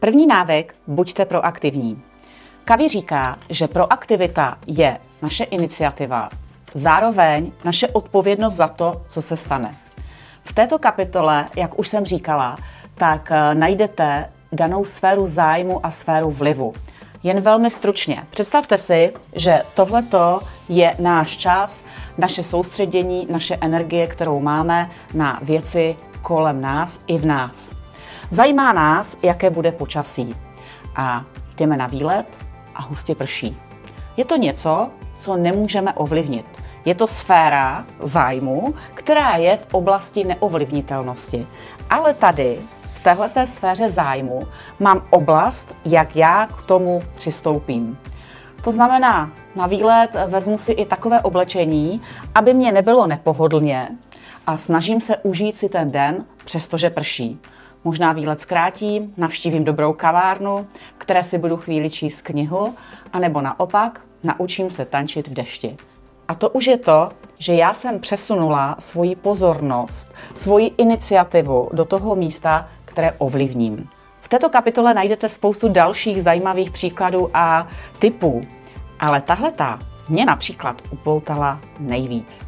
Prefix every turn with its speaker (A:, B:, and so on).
A: První návyk, buďte proaktivní. Kavi říká, že proaktivita je naše iniciativa, zároveň naše odpovědnost za to, co se stane. V této kapitole, jak už jsem říkala, tak najdete danou sféru zájmu a sféru vlivu. Jen velmi stručně. Představte si, že tohleto je náš čas, naše soustředění, naše energie, kterou máme na věci kolem nás i v nás. Zajímá nás, jaké bude počasí. A jdeme na výlet a hustě prší. Je to něco, co nemůžeme ovlivnit. Je to sféra zájmu, která je v oblasti neovlivnitelnosti. Ale tady, v téhleté sféře zájmu, mám oblast, jak já k tomu přistoupím. To znamená, na výlet vezmu si i takové oblečení, aby mě nebylo nepohodlně a snažím se užít si ten den, přestože prší. Možná výlet zkrátím, navštívím dobrou kavárnu, které si budu chvíli číst knihu, anebo naopak naučím se tančit v dešti. A to už je to, že já jsem přesunula svoji pozornost, svoji iniciativu do toho místa, které ovlivním. V této kapitole najdete spoustu dalších zajímavých příkladů a typů, ale tahleta mě například upoutala nejvíc.